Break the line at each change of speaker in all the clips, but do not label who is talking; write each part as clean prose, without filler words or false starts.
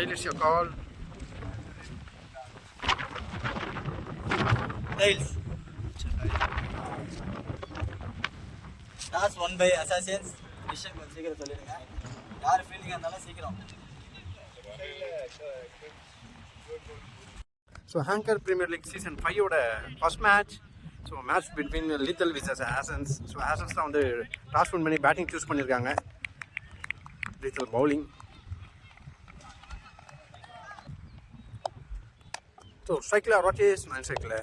Tail is your call.
Tails. Toss won by Assassins. Mission கொஞ்சம் சீக்கிரம் சொல்லிடுங்க. யார் ஃபீல்டிங்கா இருந்தாலும் சீக்கிரம்.
So Hanker Premier League Season 5 ஓட first match. So match between Lethal Vices Assassins. So Assassins தான் வந்து டாஸ் வின் பண்ணி பேட்டிங் சூஸ் பண்ணியிருக்காங்க. Lethal bowling. ஸோ ஸ்ட்ரைக்கில் ராச்சேஸ், நான் ஸ்ட்ரைக்கில்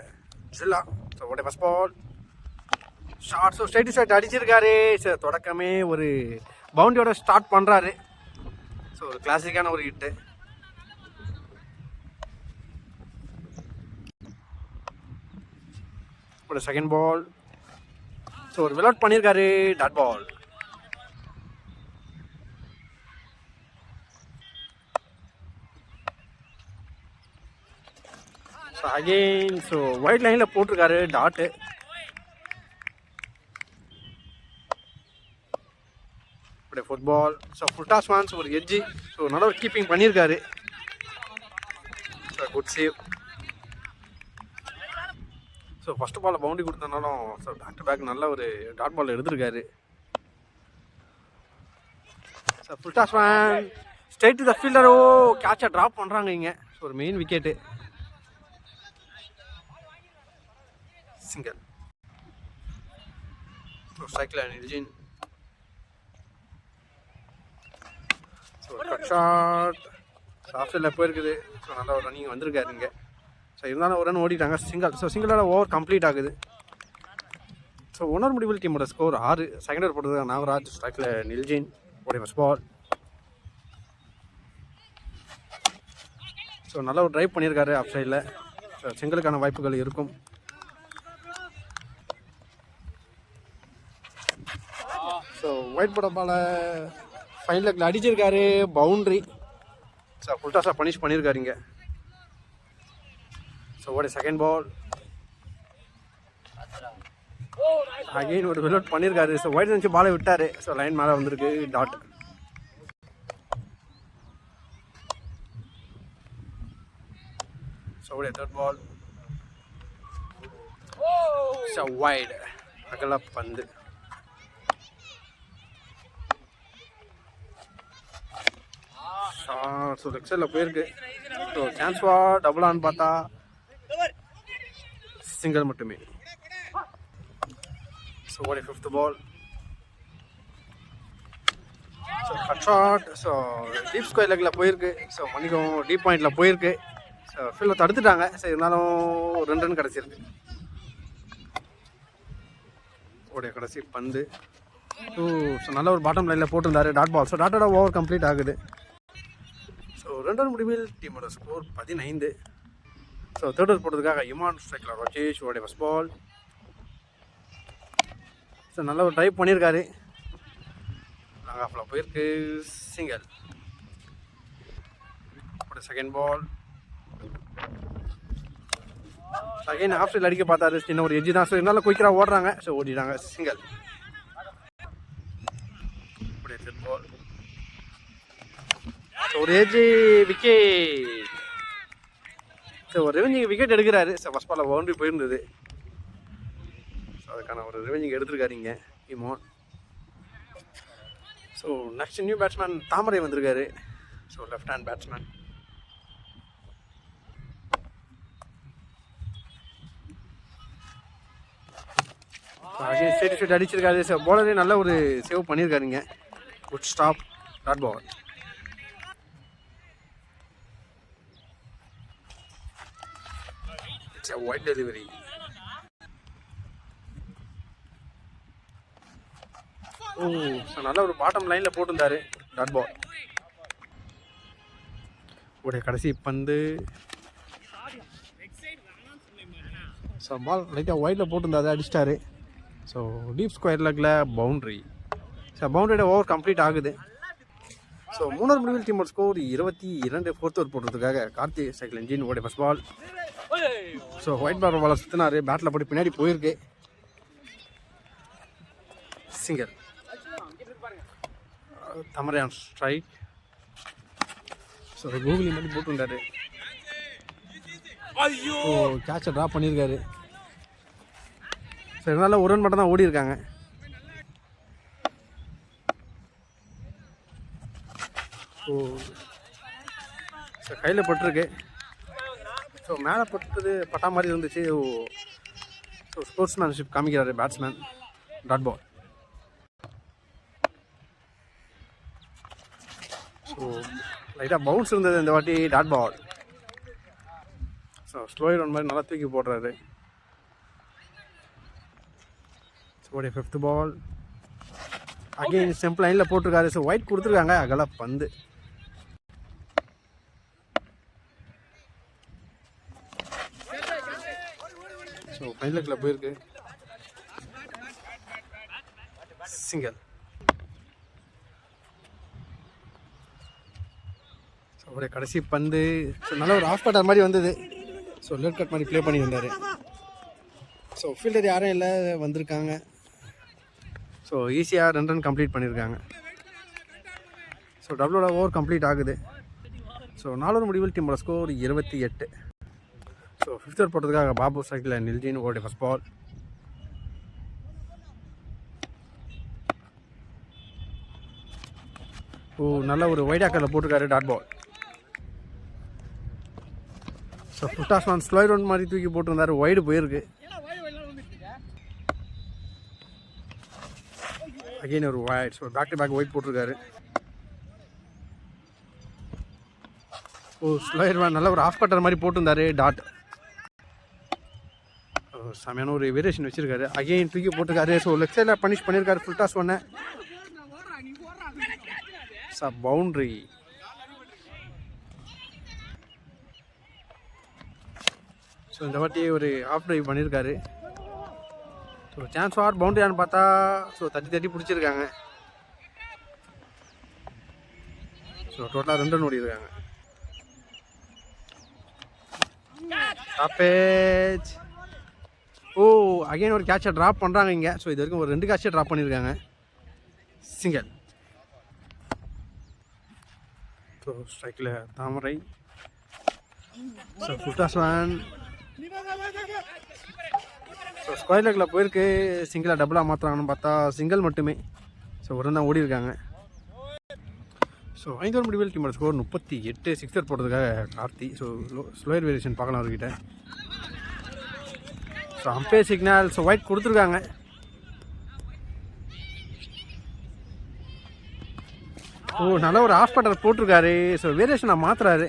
ஜில்லா. ஸோ ஓட first ball short. So straight shot அடிச்சிருக்காரு. ஸோ தொடக்கமே ஒரு பவுண்டரியோட ஸ்டார்ட் பண்ணுறாரு. ஸோ ஒரு கிளாசிக்கான ஒரு ஹிட்டு. ஒரு செகண்ட் பால். ஸோ ஒரு விலவுட் பண்ணியிருக்காரு. Dot ball. So again so wide லைனில் போட்டிருக்காரு டாட்டு. இப்படி ஃபுட்பால். ஸோ ஃபுல்டாஸ் மேன்ஸ் ஒரு எட்ஜி. ஸோ நல்ல ஒரு கீப்பிங் பண்ணியிருக்காரு. So good save. So first பாலில் பவுண்டரி கொடுத்தனாலும் ஸோ பேக் டு பேக் நல்ல ஒரு டாட் பால் எடுத்திருக்காரு. So full toss man straight to the ஃபீல்டரோ கேட்சை ட்ராப் பண்ணுறாங்க இங்கே. ஸோ ஒரு மெயின் விக்கெட்டு. சிங்கிள். ஸோ ஸ்ட்ரைக்கில் நில்ஜின். ஸோ கட் ஷாட் ஆஃப் சைடில் போயிருக்குது. ஸோ நல்ல ஒரு ரன்னிங் வந்திருக்காரு இங்கே. ஸோ இருந்தாலும் ஒரு ரன் ஓடிட்டாங்க. சிங்கிள். ஸோ சிங்கிளோட ஓவர் கம்ப்ளீட் ஆகுது. ஸோ ஒன்னர் முடிவில் டீமோட ஸ்கோர் 6. செகண்ட் ஓவர் போட்டது நாகராஜ். ஸ்ட்ரைக்கில் நில்ஜின். ஓடி ஃபர்ஸ்ட் பால். ஸோ நல்ல ஒரு ட்ரைவ் பண்ணியிருக்காரு ஆஃப் சைடில். ஸோ சிங்கிளுக்கான வாய்ப்புகள் இருக்கும். ஸோ ஒயிட் போட பால ஃபைன் லெக்கில் அடிச்சிருக்காரு. பவுண்ட்ரி. ஸோ ஃபுல்டாஸாக பனிஷ் பண்ணியிருக்காருங்க. ஸோ ஓட செகண்ட் பால். அகெயின் ஒரு விலவுட் பண்ணியிருக்காரு. ஸோ ஒயிட் நினச்சி பாலை விட்டார். ஸோ லைன் மேலே வந்திருக்கு. டாட். ஸோ ஓட தேர்ட் பால். ஸோ வைட் அகல பந்து. ஸோ லெக் சைடில் போயிருக்கு. ஸோ சான்ஸ்வா டபுளான்னு பார்த்தா சிங்கிள் மட்டுமே. ஸோ ஓடி fifth ball. So cut shot. So deep square லெக்கில் போயிருக்கு. ஸோ மணிக்கும் டீப் பாயிண்டில் போயிருக்கு. ஸோ ஃபீல்டில் தடுத்துட்டாங்க. ஸோ இருந்தாலும் 2 ரன் கிடச்சிருக்கு. ஓடைய கடைசி பந்து. ஸோ நல்ல ஒரு பாட்டம் லைனில் போட்டிருந்தாரு. Dot ball. ஸோ டாட்டோட ஓவர் கம்ப்ளீட் ஆகுது. ஸோ 2 ரன் முடிவில் டீமோட ஸ்கோர் 15. ஸோ தேர்ட் ஓவர் போட்டதுக்காக இமான். ஸ்ட்ரைக்கில் ராஜேஷ். ஓடைய ஃபர்ஸ்ட் பால். ஸோ நல்ல ஒரு ட்ரைவ் பண்ணியிருக்காரு. லாங் ஆஃபில் போயிருக்கு. சிங்கிள். ஓட செகண்ட் பால். அகைன் ஆஃப் சைடில் அடிக்க பார்த்தாரு. சின்ன ஒரு எட்ஜி தான். ஸோ இருந்தாலும் குயிக்கராக ஓடுறாங்க. ஸோ ஓடிட்டாங்க. சிங்கிள். ஓடைய தேர்ட் பால். ஒரு ஏஜ் விக்கெட். ஸோ ஒரு ரெவெஞ்சிங் விக்கெட் எடுக்கிறாரு. ஸோ ஃபஸ்ட் பாலில் பவுண்டரி போயிருந்தது. ஸோ அதுக்கான ஒரு ரெவெஞ்சிங் எடுத்துருக்காரு இங்கே Iman. So next new batsman Thamarai வந்திருக்காரு. So left hand batsman. Straight shot அடிச்சிருக்காரு. ஸோ பவுலரே நல்ல ஒரு சேவ் பண்ணியிருக்காருங்க. Good stop. Dot ball. Wide delivery. So நல்ல ஒரு பாட்டம் லைனில் போட்டிருந்தாரு. Dot ball. உடைய கடைசி பந்து. ஸோ பால் லைட்டாக ஒயிட்டில் போட்டிருந்தாரு. அடிச்சிட்டாரு. ஸோ டீப் ஸ்கொயர் லெக்கில் பவுண்ட்ரி. ஸோ பவுண்டரியோட ஓவர் கம்ப்ளீட் ஆகுது. ஸோ 3 முடிவில் டீமோட ஸ்கோர் 22. ஃபோர்த் ஓவர் போடுறதுக்காக கார்த்தி. சைக்கிள் இன்ஜின். ஓடைய first ball. So wide ball பாலை சுற்றினார். பேட்டில் போட்டு பின்னாடி போயிருக்கு. Single. Thamarai on strike. So googly மட்டும் போட்டுருந்தாரு. ஸோ கேட்சை ட்ராப் பண்ணியிருக்காரு. ஸோ இதனால் ஒரு ரன் மட்டும் தான் ஓடி இருக்காங்க. ஸோ கையில் பட்டிருக்கு. ஸோ மேலே பட்டது பட்டா மாதிரி இருந்துச்சு. ஸோ ஸ்போர்ட்ஸ்மேன்ஷிப் காமிக்கிறாரு பேட்ஸ்மேன். Dot ball. ஸோ லைட்டாக பவுன்ஸ் இருந்தது இந்த வாட்டி. Dot ball. So slower one மாதிரி நல்லா தூக்கி போடுறாரு. ஸோ உடைய 5th பால். அகெயின் ஸ்டெம்ப் லைனில் போட்டிருக்காரு. ஸோ ஒயிட் கொடுத்துருக்காங்க. அகல பந்து. ஸோ ஃபைனலுக்குள்ள போயிருக்கு. சிங்கிள். ஸோ ஒரு கடைசி பந்து. ஸோ நல்ல ஒரு ஆஃப் கட்டர் மாதிரி வந்தது. ஸோ லெட் கட் மாதிரி ப்ளே பண்ணி வந்தார். ஸோ ஃபீல்டர் யாரும் இல்லை வந்திருக்காங்க. ஸோ ஈஸியாக 2 ரன் கம்ப்ளீட் பண்ணியிருக்காங்க. ஸோ டபுளோட ஓவர் கம்ப்ளீட் ஆகுது. ஸோ 4 முடிவில் டீமோட ஸ்கோர் 28. ஸோ 5th ஓவர் போட்டதுக்காக பாபு சைக்கிளில் நில்ஜின் ஓடி ஃபர்ஸ்ட் பால். நல்ல ஒரு வைட் ஆக்கரில் போட்டிருக்காரு. Dot ball. ஸோ புட்டாஸ்மான் ஸ்லோயர் ஒன் மாதிரி தூக்கி போட்டிருந்தாரு. வைடு போயிருக்கு. அகெயின் ஒரு wide. So back to back wide போட்டிருக்காரு. ஸ்லோயர் மேன் நல்ல ஒரு ஆஃப் கட்டர் மாதிரி போட்டிருந்தாரு. டாட். செமையான ஒரு வேரியேஷன் வச்சிருக்காரு. அகெயின் தூக்கி போட்டிருக்காரு. ஸோ லெஃப்ட் சைடில் பனிஷ் பண்ணியிருக்காரு. ஃபுல் டாஸ் ஒன்று. பவுண்ட்ரி. ஸோ இந்த வாட்டி ஒரு ஆஃப் ட்ரைவ் பண்ணியிருக்காரு. ஸோ சான்ஸ் ஃபார் பவுண்ட்ரியான்னு பார்த்தா ஸோ தட்டி பிடிச்சிருக்காங்க. ஸோ டோட்டலாக 2 ரன் ஓடி இருக்காங்க. டாப்பேஜ். அகைன் ஒரு கேட்சை ட்ராப் பண்ணுறாங்க இங்கே. ஸோ இது வரைக்கும் ஒரு 2 கேட்சை ட்ராப் பண்ணியிருக்காங்க. சிங்கிள். ஸோ ஸ்ட்ரைக்கில் தாமரை. ஸோ புட்டாஸ்வான். ஸோ ஸ்கொயர் லெக்கில் போயிருக்கு. சிங்கிளாக டபுளாக மாற்றுறாங்கன்னு பார்த்தா சிங்கிள் மட்டுமே. ஸோ ஒரு ரன் தான் ஓடி இருக்காங்க. ஸோ 5 ஓவர் முடிவில் டீமோட ஸ்கோர் 38. 6th ஓவர் போட்டதுக்காக கார்த்தி. ஸோ ஸ்லோயர் வேரியேஷன் பார்க்கலாம் அவர்கிட்ட. So umpire signal. So wide கொடுத்துருக்காங்க. நல்ல ஒரு ஆஃப் கட்டர் போட்டிருக்காரு. ஸோ வேரியேஷனை மாற்றுறாரு.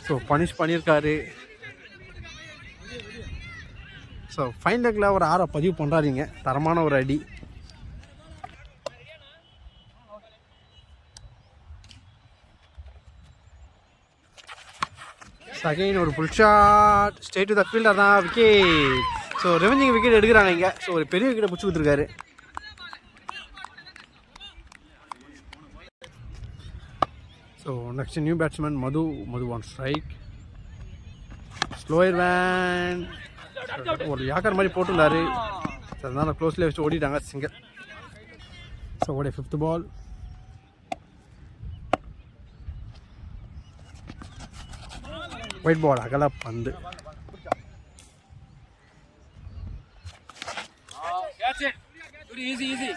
ஸோ பனிஷ் பண்ணியிருக்காரு. ஸோ ஃபைன் லெக்கில் ஒரு 6 பதிவு பண்ணுறாருங்க. தரமான ஒரு அடி. அகைன் ஒரு pull shot. Straight to the fielder தான். விக்கெட். ஸோ ரெவென்யூ விக்கெட் எடுக்கிறாங்க இங்கே. ஸோ ஒரு பெரிய விக்கெட்டை பிடிச்சி கொடுத்துருக்காரு. So next new batsman Madhu on strike. Slower one. ஒரு யாக்கர் மாதிரி போட்டிருந்தாரு. அதனால க்ளோஸ்லேயே வச்சு ஓடிட்டாங்க. சிங்கிள். ஸோ ஓடைய 5th பால். Wide ball. அகல பந்து.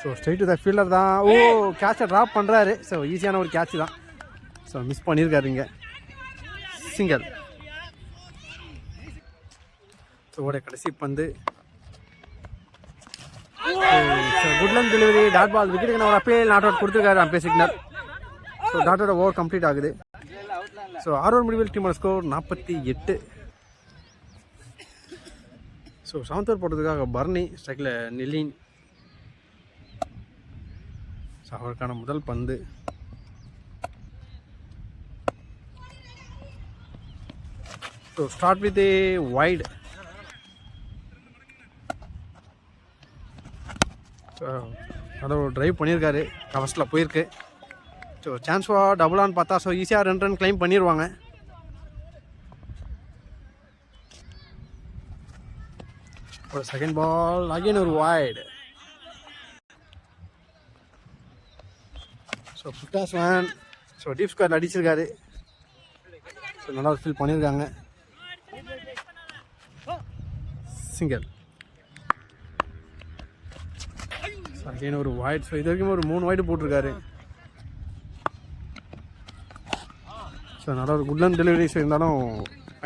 So straight to the fielder தான். கேட்சை ட்ராப் பண்ணுறாரு. ஸோ ஈஸியான ஒரு கேட்ச் தான். ஸோ மிஸ் பண்ணியிருக்காருங்க. சிங்கிள். ஸோ ஓடைய கடைசி பந்து. Good luck delivery. Dot ball. விக்கெட்டுக்கு ஒரு அப்பீல் நாட் அவுட் கொடுத்துருக்காரு umpire signal. So dot out over complete ஆகுது. ஸோ 6 ஓவர் முடிவில் டீமோட ஸ்கோர் 48. ஸோ 7th ஓவர் போட்டதுக்காக பர்னி. ஸ்ட்ரைக்கில் நிலின். ஸோ அவருக்கான முதல் பந்து. So start with a wide. So அதை ஒரு ட்ரைவ் பண்ணியிருக்காரு. கவர்ஸில் போயிருக்கு. ஸோ சான்ஸ் ஃபார் டபுளான்னு பார்த்தா ஸோ ஈஸியாக 2 ரன் கிளைம் பண்ணிடுவாங்க. ஒரு செகண்ட் பால். அகைன் ஒரு வைடு. ஸோ புட்டாஸ் மேன் ஸோ டீப் ஸ்கொயர் அடிச்சிருக்காரு. ஸோ நல்லா ஃபீல் பண்ணியிருக்காங்க. சிங்கிள். ஸோ அகைன் ஒரு வைட். ஸோ இது வரைக்கும் ஒரு 3 வைடு போட்டிருக்காரு. ஸோ நல்லா ஒரு குட் லென்த் டெலிவரிஸ் இருந்தாலும்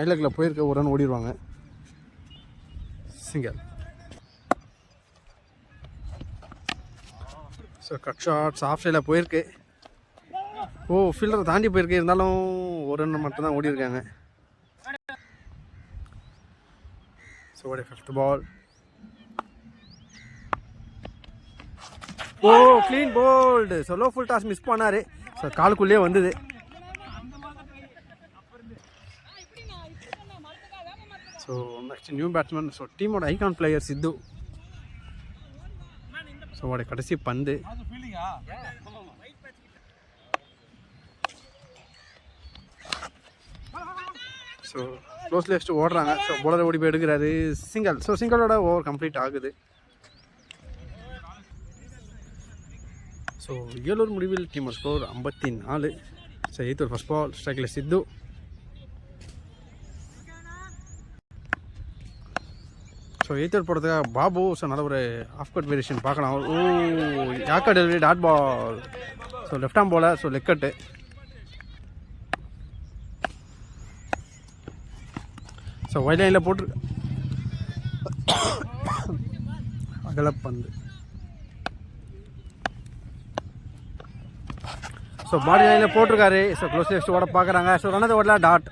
ஐலக்கில் போயிருக்க ஒரு ரன் ஓடிடுவாங்க. Single. So cut shots off சைடில் போயிருக்கு. ஃபீல்டரை தாண்டி போயிருக்கு, இருந்தாலும் ஒரு ரன் மட்டும்தான் ஓடி இருக்காங்க. ஸோ ஒரு 5th ball. Clean bowled. So low full toss miss பண்ணார். ஸோ காலுக்குள்ளேயே வந்தது. So next new batsman. So டீமோட ஐகான் பிளேயர் சித்து. ஸோ அவருடைய கடைசி பந்து. ஸோ க்ளோஸ் லெஃப்ட் ஓடுறாங்க. ஸோ போலரை ஓடி போய் எடுக்கிறாரு. சிங்கிள். ஸோ சிங்கிளோட ஓவர் கம்ப்ளீட் ஆகுது. ஸோ ஏலூர் முடிவில் team score 54. So 8th first ball. ஸ்ட்ரைக்கில் சித்து. ஸோ 8th போடுறதுக்காக பாபு. ஸோ நல்ல ஒரு ஆஃப் கட் வேரியேஷன் பார்க்கலாம். யாக்கா delivery dot ball. So left arm போல. So leg cut. So wide லைனில் போட்டு அகலப்பந்து. ஸோ பாடி லைனில் போட்டிருக்காரு. ஸோ க்ளோஸ் லெஃப்ட் ஓட பார்க்குறாங்க. ஸோ ரன்னது ஓடல டாட்.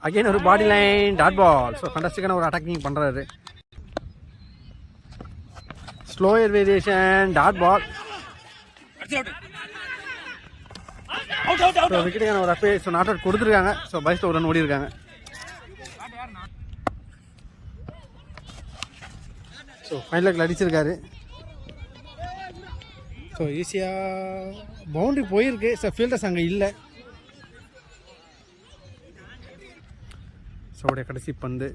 அகைன் ஒரு body line dot ball. So ஃபண்டாஸ்டிக்கான ஒரு அட்டாக்கிங் பண்ணுறாரு. Slower variation dot ball. So விக்கெட்டுக்கான ஒரு அப்பே. ஸோ நாட் அவுட் கொடுத்துருக்காங்க. ஸோ பைஸில் ஒரு ரன் ஓடி இருக்காங்க. ஸோ ஃபைனல் லெக்கில் அடிச்சிருக்காரு. ஸோ ஈஸியாக பவுண்ட்ரி போயிருக்கு. ஸோ ஃபீல்டர்ஸ் அங்கே இல்லை. ஸோ உடைய கடைசி பந்து.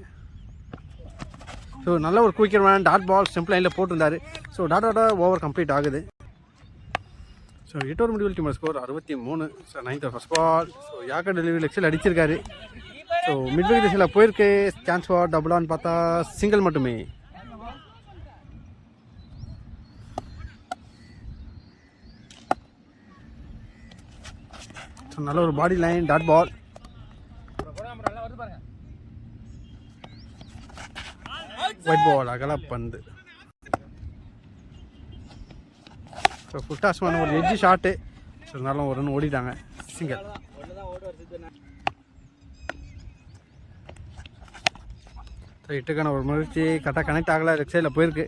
ஸோ நல்ல ஒரு quicker man dot ball stump லைனில் போட்டிருந்தார். ஸோ டாட்டோட ஓவர் கம்ப்ளீட் ஆகுது. ஸோ 8th முடிவில் team score 63. So 9th first ball. So யாக்கா டெலிவரி லெக்ஸில் அடிச்சிருக்காரு. ஸோ மிட் விக்கெட் திசையில் போயிருக்கு. சான்ஸ் ஃபார் டபுளான்னு பார்த்தா சிங்கிள் மட்டுமே. ஸோ நல்ல ஒரு body line dot ball. Wide ball அகலப்பந்து. ஸோ ஃபுல் டாஸ் பண்ண ஒரு எட்ஜி ஷாட்டு. ஸோ இருந்தாலும் ஒரு ரன் ஓடிட்டாங்க. சிங்கிள். ஸோ இட்டுக்கான ஒரு முயற்சி கரெக்டாக கனெக்ட் ஆகலை. லெஃப்ட் சைடில் போயிருக்கு.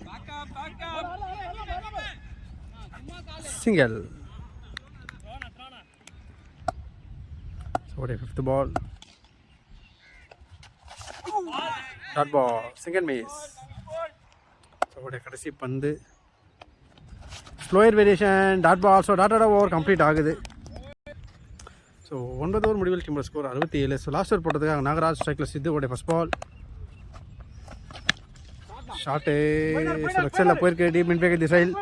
சிங்கிள். ஸோ ஒரு 5th ball. Dot ball. Single miss. So ஒரு கடைசி பந்து. Slower variation dot ball. So டாட்டோட ஓவர் கம்ப்ளீட் ஆகுது. ஸோ 9th ஓவர் முடிவில் டீமோட ஸ்கோர் 67. ஸோ லாஸ்ட் ஓவர் போட்டதுக்காக நாகராஜ். ஸ்ட்ரைக்கில் சித்து உடைய first ball. Shot. So left சைடில் போயிருக்கு. டீப் மின் பேக்கெட் திசையில்.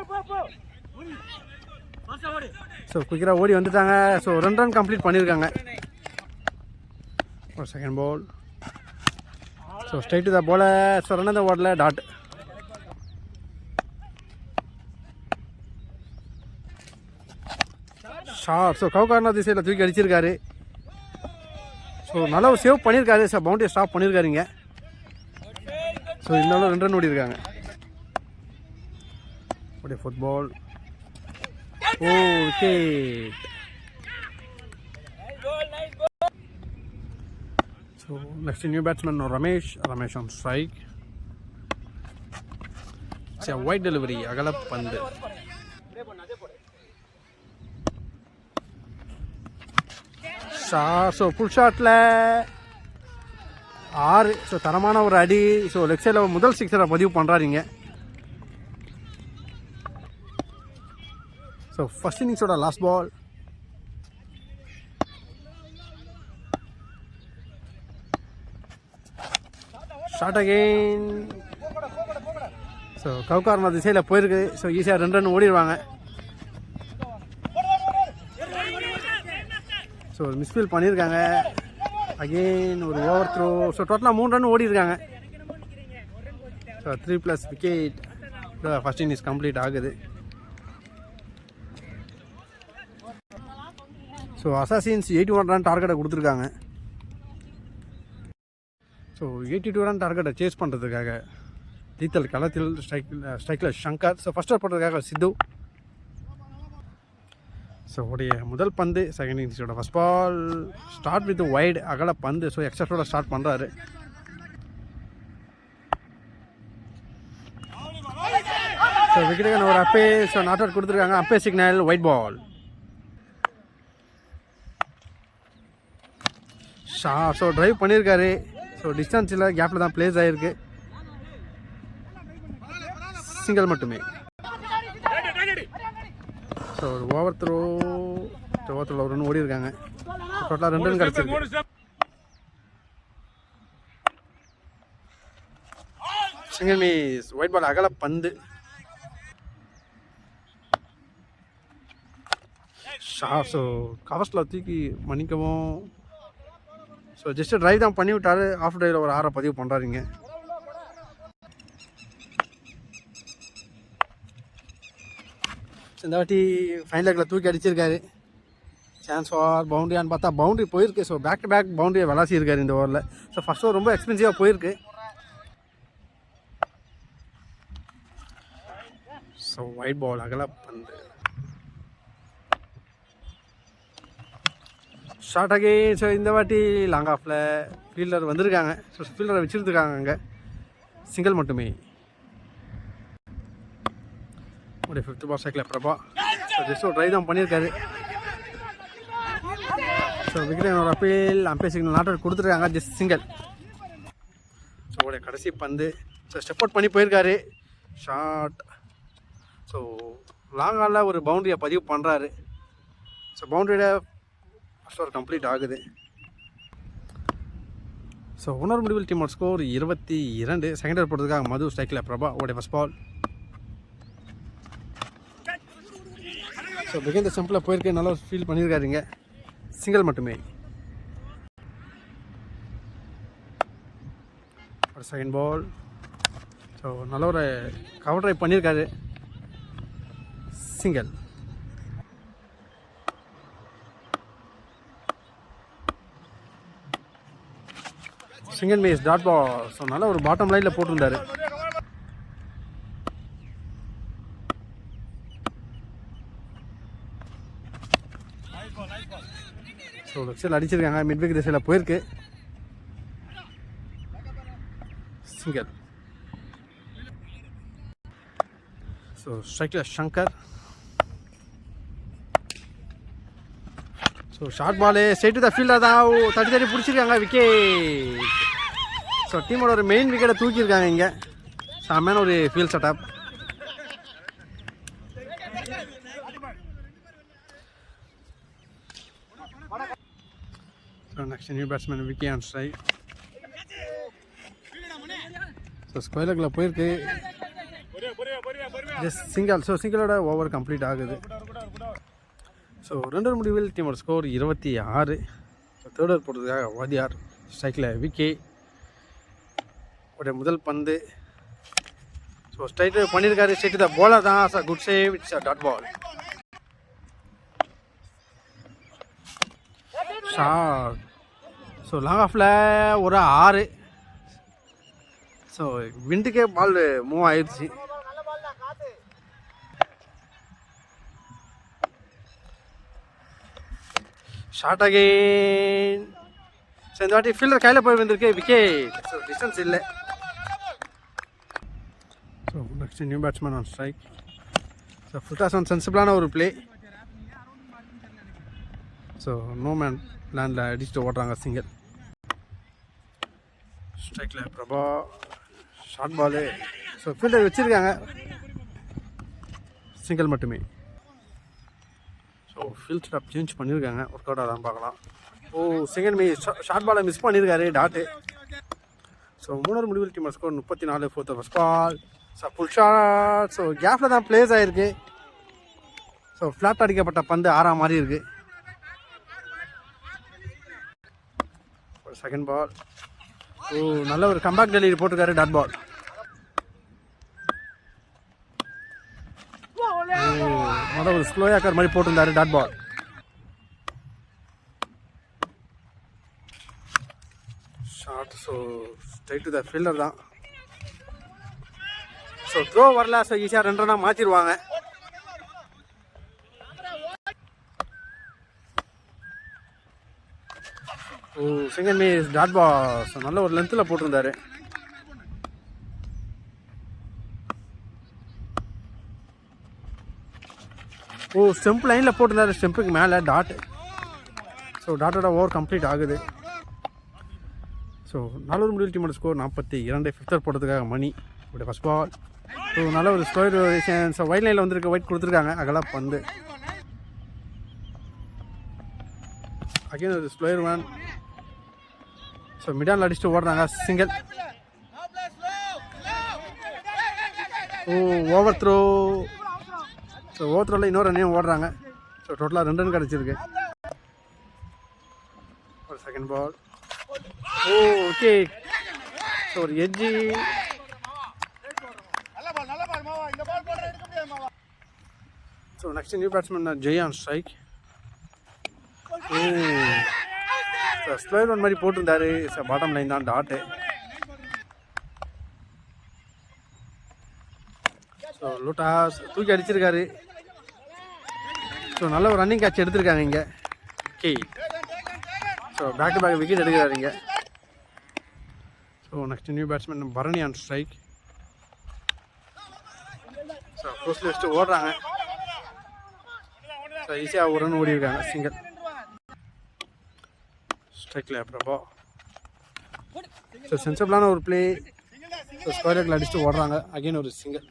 ஸோ குயிக்கராக ஓடி வந்துட்டாங்க. ஸோ 2 ரன் கம்ப்ளீட் பண்ணியிருக்காங்க. ஒரு செகண்ட் பால். ஸோ ஸ்ட்ரைட்டு தான் போல. ஸோ ரன் தான் ஓடல டாட். ஷார்ட். ஸோ கவுகார்னா திசையில் தூக்கி அடிச்சிருக்காரு. ஸோ நல்லா ஒரு சேவ் பண்ணியிருக்காரு. ஸோ பவுண்டரி ஸ்டாப் பண்ணியிருக்காருங்க. ஸோ இருந்தாலும் 2 ரன் ஓடி இருக்காங்க. ஓடிய football. Wicket. So next new batsman Ramesh. Ramesh on strike. Wide delivery அகலப்பந்து. ஸோ ஃபுல் ஷாட்டில் 6. ஸோ தரமான ஒரு அடி. ஸோ லெக் சைடில் முதல் 6 பதிவு பண்ணுறாருங்க. ஸோ ஃபர்ஸ்ட் இன்னிங்ஸோட last ball. Shot again. So கவுக்காரன் திசையில் போயிருக்கு. ஸோ ஈஸியாக 2 ரன் ஓடிடுவாங்க. ஸோ மிஸ்ஃபீல் பண்ணியிருக்காங்க. அகெயின் ஒரு ஓவர் த்ரோ. ஸோ டோட்டலாக 3 ரன் ஓடிருக்காங்க. So 3+ wicket. First innings complete ஆகுது. ஸோ அசாசின்ஸ் 81 ரன் டார்கெட்டை கொடுத்துருக்காங்க. ஸோ 82 ரன் டார்கெட்டை சேஸ் பண்ணுறதுக்காக லீத்தல் களத்தில் ஸ்ட்ரைக்கில் ஷங்கர். ஸோ ஃபஸ்ட் ஓவர் போடுறதுக்காக சித்து. ஸோ உடைய முதல் பந்து செகண்ட் இன்னிங்ஸோட first ball. Start with wide அகல பந்து. ஸோ எக்ஸப்டோட ஸ்டார்ட் பண்ணுறாரு. ஸோ விக்கெட்டுக்கான ஒரு அப்பே. ஸோ நாட் அவுட் கொடுத்துருக்காங்க. Appeal signal wide ball. So drive பண்ணியிருக்காரு. ஸோ டிஸ்டன்ஸில் கேப்பில் தான் பிளேஸ் ஆகிருக்கு. சிங்கிள் மட்டுமே. ஸோ ஒரு ஓவர் த்ரோ. ஓவர் த்ரோவில் ஒரு ரன் ஓடி இருக்காங்க. டோட்டலாக 2 ரன் கிடச்சிருக்கு. Single miss. ஒயிட் பால் அகல பந்து. ஸோ கவர்ஸில் தூக்கி மன்னிக்கவும். ஸோ ஜஸ்ட்டு ட்ரைவ் தான் பண்ணி விட்டாரு. ஆஃப் ட்ரைவில் ஒரு 6 பதிவு பண்ணுறாருங்க. இந்த வாட்டி ஃபைனல் லெக்கில் தூக்கி அடிச்சிருக்காரு. சான்ஸ் ஃபார் பவுண்ட்ரியான்னு பார்த்தா பவுண்ட்ரி போயிருக்கு. ஸோ பேக் டு பேக் பவுண்ட்ரியை விளாசி இருக்காரு இந்த ஓவரில். ஸோ ஃபர்ஸ்ட் ஓவர் ரொம்ப எக்ஸ்பென்சிவாக போயிருக்கு. ஸோ ஒயிட் பால் அகல பந்து. Short again. ஸோ இந்த வாட்டி லாங் ஆஃபில் ஃபீல்டர் வந்திருக்காங்க. ஸோ ஃபீல்டரை வச்சுருக்காங்க அங்கே. சிங்கிள் மட்டுமே. ஒரு 5th பால் ஸ்ட்ரைக்கில் பிரபா. ஸோ ஜஸ்ட் ஒரு ட்ரை தான் பண்ணியிருக்காரு. ஸோ விக்கெட் ஒரு அப்பீல். அம்பே சிக்னல் நாட் அவுட் கொடுத்துருக்காங்க. Just single. ஸோ உடைய கடைசி பந்து. ஸோ ஸ்டெப் அவுட் பண்ணி போயிருக்காரு. ஷார்ட். ஸோ லாங் ஆலில் ஒரு பவுண்ட்ரியை பதிவு பண்ணுறாரு. ஸோ பவுண்ட்ரியோட ஃபர்ஸ்ட் ஓவர் கம்ப்ளீட் ஆகுது. ஸோ உணர் முடிவில் டீமோட ஸ்கோர் 22. செகண்ட் ஓவர் போடுறதுக்காக மது ஸ்ட்ரைக்கில் பிரபா. உடைய first ball. So begin the சிம்பிளாக போயிருக்கு. நல்லா ஃபீல் பண்ணியிருக்காருங்க. சிங்கிள் மட்டுமே. ஒரு செகண்ட் பால். ஸோ நல்ல ஒரு கவர் ட்ரைவ் பண்ணியிருக்காரு. Single. Single miss. Dot ball. So நல்ல ஒரு பாட்டம் லைனில் போட்டிருந்தாரு. ஸோ லெஃப்ட் அடிச்சிருக்காங்க. மிட்விக் திசையில் போயிருக்கு. சிங்கிள். ஸோ ஸ்ட்ரைக்கில் Shankar. So short ball straight to the fielder தான். தட்டி பிடிச்சிருக்காங்க. விக்கெட். ஸோ டீமோட ஒரு மெயின் விக்கெட்டை தூக்கியிருக்காங்க இங்கே. செம்மையான ஒரு field setup. So next new batsman Vicky on strike. So square லெக்கில் போயிருக்கு. Just single. ஸோ சிங்கிளோட ஓவர் கம்ப்ளீட் ஆகுது. ஸோ 2 முடிவில் டீமோட ஸ்கோர் 26. ஸோ தேர்ட் ஓவர் போடுறதுக்காக வாதியார். ஸ்ட்ரைக்கில் விக்கி. உடைய முதல் பந்து. ஸோ ஸ்ட்ரைட் பண்ணியிருக்காரு. ஸ்ட்ரைட் த பாலர் தான். So good save. It's a dot ball. Short. So long ஆஃபில் ஒரு 6. ஸோ விண்டுக்கே பால் மூவ் ஆயிடுச்சு. Short again. ஸோ இந்த வாட்டி ஃபீல்டர் கையில் போய் வந்திருக்கு. விக்கெட். ஸோ டிஸ்டன்ஸ் இல்லை. So next new batsman on strike. So full toss one சென்சிபிளான ஒரு பிளே. ஸோ நோ மேன் லேண்டில் அடிச்சுட்டு ஓடுறாங்க. சிங்கிள். ஸ்ட்ரைக்கில் Prabha. Short ball. So fielder வச்சுருக்காங்க. சிங்கிள் மட்டுமே. ஸோ ஃபீல்ட் செட்டப் சேஞ்ச் பண்ணியிருக்காங்க. ஒர்க் அவுட் ஆதான் பார்க்கலாம். ஓ செகண்ட் ஷார்ட் பாலை மிஸ் பண்ணியிருக்காரு. டாட்டு. ஸோ 3 முடிவில் team score 34. 4th first ball. So full shot. So கேப்பில் தான் பிளேஸ் ஆகிருக்கு. ஸோ ஃப்ளாட் அடிக்கப்பட்ட பந்து ஆறா மாதிரி இருக்குது. ஒரு செகண்ட் பால். ஓ, நல்ல ஒரு கம்பேக் டெலிவரி போட்டிருக்காரு. Dot ball. நல்ல ஒரு ஸ்லோ ஆக்கர் மாதிரி போட்டிருந்தாரு. Dot ball. Short. So straight to the fielder தான். ஸோ த்ரோ வரல. ஸோ ஈஸியாக 2 ரன்னாக மாற்றிடுவாங்க. Oh, second miss. Dot ball. So நல்ல ஒரு லென்த்தில் போட்டிருந்தாரு. ஓ, ஸ்டெம்ப் லைனில் போட்டிருந்தாரு. ஸ்டெம்புக்கு மேலே டாட். ஸோ டாட்டோட ஓவர் கம்ப்ளீட் ஆகுது. ஸோ நல்லூர் முடிவில் டீமோட ஸ்கோர் 42. ஃபிஃப்த்தர் போட்டதுக்காக மணி. இப்படி ஃபஸ்ட் பால். ஸோ நல்ல ஒரு ஸ்லோயர். ஸோ ஒயிட் லைனில் வந்துருக்கு. ஒயிட் கொடுத்துருக்காங்க. அகலா பந்து. அகைன் ஒரு ஸ்லோயர் மேன். ஸோ மிடானில் அடிச்சுட்டு ஓடுறாங்க. Single. Oh, over throw. So over த்ரோவில் இன்னொரு ரன்னையும் ஓடுறாங்க. ஸோ டோட்டலாக 2 ரன் கிடச்சிருக்கு. ஒரு second ball. Oh, okay. So ஒரு edge. So next new batsman Jayan strike. Oh, so slower one மாதிரி போட்டிருந்தாரு. ஸோ பாட்டம் லைன் தான் டாட்டு. ஸோ லூட்டாஸ் தூக்கி அடிச்சிருக்காரு. ஸோ நல்ல ஒரு ரன்னிங் கேட்ச் எடுத்திருக்காங்க இங்கே. Okay. So back to back wicket எடுக்கிறாரு இங்கே. So next new batsman Bharani on strike. So க்ளோஸ்ல வச்சுட்டு ஓடுறாங்க. ஸோ ஈஸியாக ஒரு ரன் ஓடி இருக்காங்க. சிங்கிள். ஸ்ட்ரைக்கில் பிரபா. ஸோ சென்சபிளான ஒரு பிளே. ஸோ ஸ்கொயர் லெக்கில் அடிச்சுட்டு ஓடுறாங்க. அகெயின் ஒரு சிங்கிள்.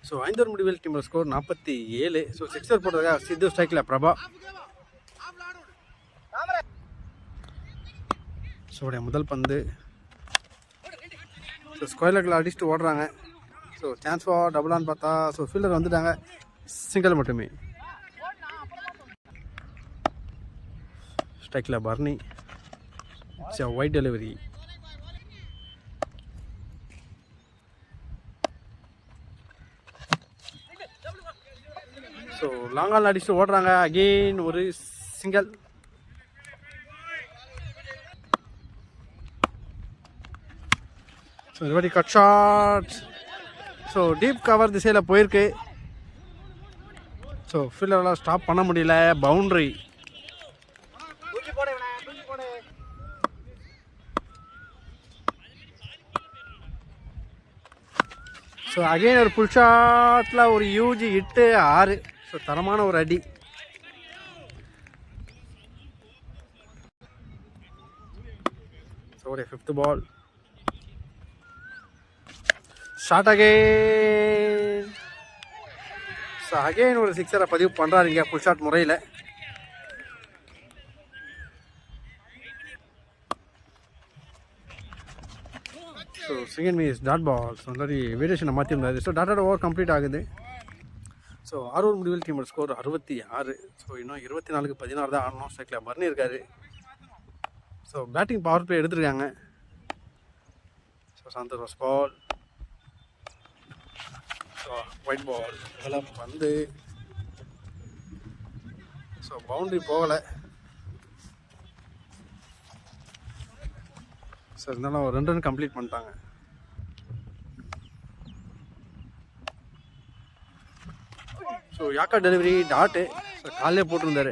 ஸோ 5 முடிவில் டீமோட ஸ்கோர் 47. ஸோ 6 போட்டதுக்காக சித்து. ஸ்ட்ரைக்கில் பிரபா. ஸோ முதல் பந்து. ஸோ ஸ்கொயர் லெக்கில் அடிச்சுட்டு ஓடுறாங்க. ஸோ சான்ஸ் ஃபார் டபுள் ஆன் பார்த்தா ஸோ ஃபீல்டர் வந்துட்டாங்க. சிங்கிள் மட்டுமே. ஸ்ட்ரைக்கில் பர்னி. Wide delivery. ஸோ லாங்கால் அடிச்சுட்டு ஓடுறாங்க. அகெயின் ஒரு சிங்கிள். ஸோ இதுபடி cut shot. So deep cover திசையில் போயிருக்கு. ஸோ ஃபீல்டரெல்லாம் ஸ்டாப் பண்ண முடியல. பவுண்ட்ரி. ஸோ அகெயின் ஒரு புல் ஷாட்டில் ஒரு யூஜி 8-6. ஸோ தரமான ஒரு அடி. ஸோ ஒரு 5th ball. Shot again. So again ஒரு 6 பதிவு பண்ணுறாருங்க புல் ஷாட் முறையில். So second miss. Dot ball. So அந்த மாதிரி வேரியேஷனை மாற்றிருந்தாரு. ஸோ டாட்டோட ஓவர் கம்ப்ளீட் ஆகுது. ஸோ ஆரூர் முடிவில் டீமோட ஸ்கோர் 66. ஸோ இன்னும் 24க்கு 16 தான் ஆடணும். ஸ்ட்ரைக்கில் பர்னி இருக்காரு. ஸோ பேட்டிங் பவர் பிளே எடுத்துருக்காங்க. So Santhosh first ball. So wide ball. இதெல்லாம் பந்து. ஸோ பவுண்ட்ரி போகலை. ஸோ இருந்தாலும் ஒரு 2 ரன் கம்ப்ளீட் பண்ணிட்டாங்க. ஸோ யாக்கா டெலிவரி டாட்டு. ஸோ காலையே போட்டிருந்தாரு.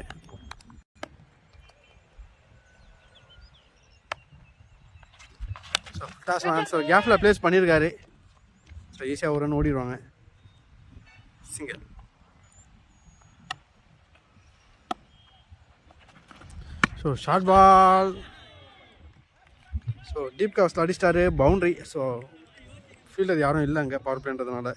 ஸோ டாஸ்மேன். ஸோ கேப்பில் ப்ளேஸ் பண்ணியிருக்காரு. ஸோ ஈஸியாக ஒரு ரன் ஓடிடுவாங்க. Single. So short ball. So deep கவர்ஸில் அடிச்சிட்டாரு. பவுண்ட்ரி. ஸோ ஃபீல்டர் யாரும் இல்லை அங்கே பவர் பிளேன்றதுனால.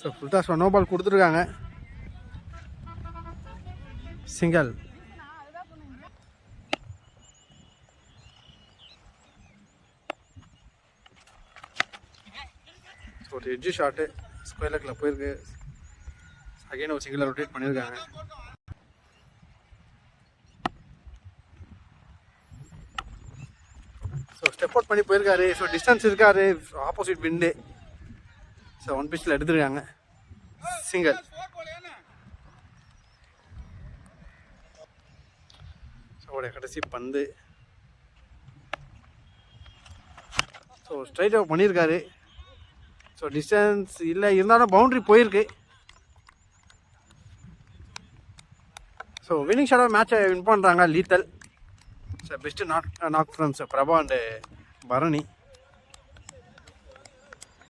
So full toss no ball கொடுத்துருக்காங்க. சிங்கிள். ஒரு எட்ஜு ஷாட்டு ஸ்கொயர் லெக்கில் போயிருக்கு. அகைன் ஒரு சிங்கிள் ரொட்டேட் பண்ணியிருக்காங்க. ஸோ ஸ்டெப் அவுட் பண்ணி போயிருக்காரு. ஸோ டிஸ்டன்ஸ் இருக்காரு, ஆப்போசிட் விண்டு. ஸோ 1 பிச்சில் எடுத்துருக்காங்க, சிங்கிள். ஸோ கடைசி பந்து. ஸோ ஸ்ட்ரைட் அவுட் பண்ணியிருக்காரு. ஸோ டிஸ்டன்ஸ் இல்லை, இருந்தாலும் பவுண்ட்ரி போயிருக்கு. ஸோ வின்னிங் ஷாட்டாக மேட்சை வின் பண்ணுறாங்க lethal. So best knock from Prabha and Bharani.